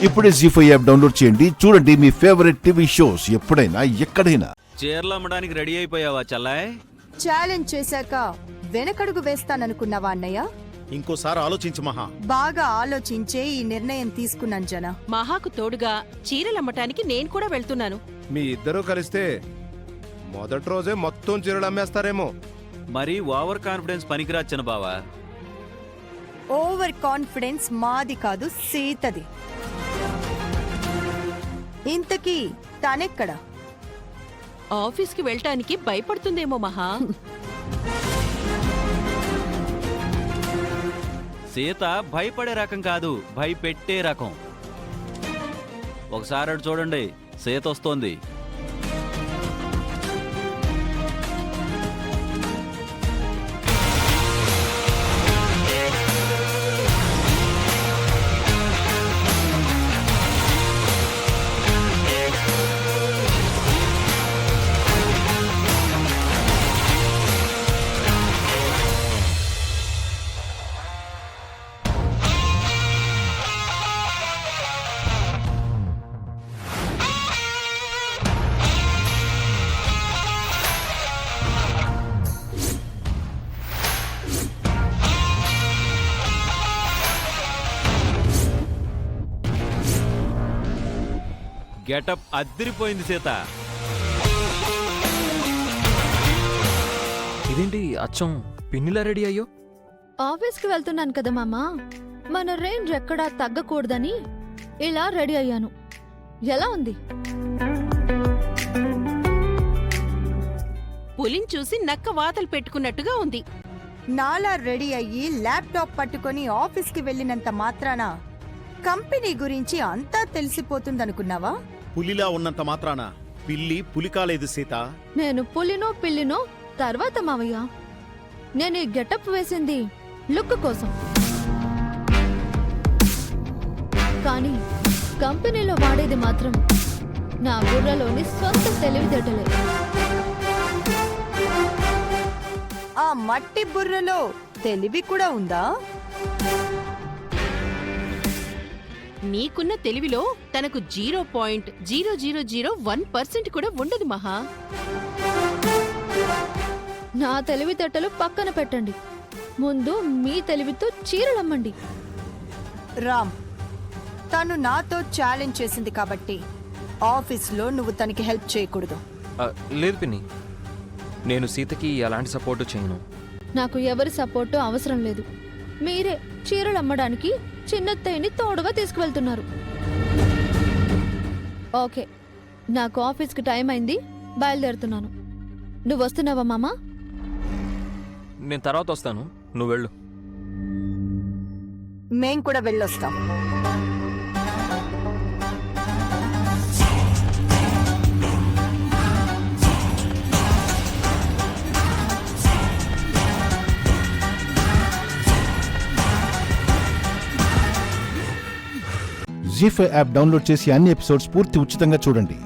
ఇప్పుడే జీ5 app download చేయండి. చూడండి మీ ఫేవరెట్ టీవీ షోస్ ఎప్పుడైనా ఎక్కడైనా. చీరలు అమ్మడానికి రెడీ అయిపోయావా చల్లాయ్? ఛాలెంజ్ చేశాక వెనకడుగు వేస్తాననుకున్నావా అన్నయ్య? ఇంకోసారి ఆలోచించు మహా. బాగా ఆలోచించే ఈ నిర్ణయం తీసుకున్నాను జన. మహాకు తోడుగా చీరలమ్మటానికి నేను కూడా వెళ్తున్నాను. మీ ఇద్దరూ కలిస్తే మొదటి రోజే మొత్తం చీరలు అమ్మేస్తారేమో. మరి ఓవర్ కాన్ఫిడెన్స్ పనికిరాదు చిన్న బావా. ఓవర్ కాన్ఫిడెన్స్ మాది కాదు, సీతది. ఇంతకీ తనెక్కడ? ఆఫీస్కి వెళ్ళటానికి భయపడుతుందేమో మహా. సీత భయపడే రకం కాదు, భయపెట్టే రకం. ఒకసారి అటు చూడండి, సీత వస్తోంది. గెటప్ అద్దిరిపోయింది సీత. ఇదేంటి అచ్చం పిన్నిలా రెడీ అయ్యో? ఆఫీస్కి వెళ్తున్నాను కదా మామా, మన రేంజ్ ఎక్కడా తగ్గకూడదని ఇలా రెడీ అయ్యాను. ఎలా ఉంది? పులిని చూసి నక్క వాతలు పెట్టుకున్నట్టుగా ఉంది. నాలా రెడీ అయ్యి ల్యాప్టాప్ పట్టుకొని ఆఫీస్కి వెళ్ళినంత మాత్రాన కంపెనీ గురించి అంతా తెలిసిపోతుందనుకున్నావా? పులిలా ఉన్నంత మాత్రాన పిల్లి పులి కాలేదు సీత. నేను పులినో పిల్లినో తర్వాత మావయ్య. నేను ఈ గెటప్ వేసింది లుక్ కోసం, కానీ కంపెనీలో వాడేది మాత్రం నా బుర్రలోని సొంత తెలివితేటలే. ఆ మట్టి బుర్రలో తెలివి కూడా ఉందా? నీకున్న తెలివిలో తనకు 0.0001% కూడా ఉండదు మహా. నా తెలివితేటలు పక్కన పెట్టండి, ముందు మీ తెలివితో చీరలమ్మండి. రామ్, తను నాతో ఛాలెంజ్ చేసింది కాబట్టి ఆఫీస్లో నువ్వు తనకి హెల్ప్ చేయకూడదు. లేదు పిన్ని, నేను సీతకి అలాంటి సపోర్టు చేయను. నాకు ఎవరి సపోర్టు అవసరం లేదు. మీరే చీరలమ్మడానికి చిన్నత్తయ్యని తోడుగా తీసుకువెళ్తున్నారు. ఓకే, నాకు ఆఫీస్కి టైం అయింది, బయలుదేరుతున్నాను. నువ్వు వస్తున్నావా మామా? నేను తర్వాత వస్తాను, నువ్వు వెళ్ళు. మేం కూడా వెళ్ళొస్తాం. జీ5 యాప్ డౌన్లోడ్ చేసి అన్ని ఎపిసోడ్స్ పూర్తి ఉచితంగా చూడండి.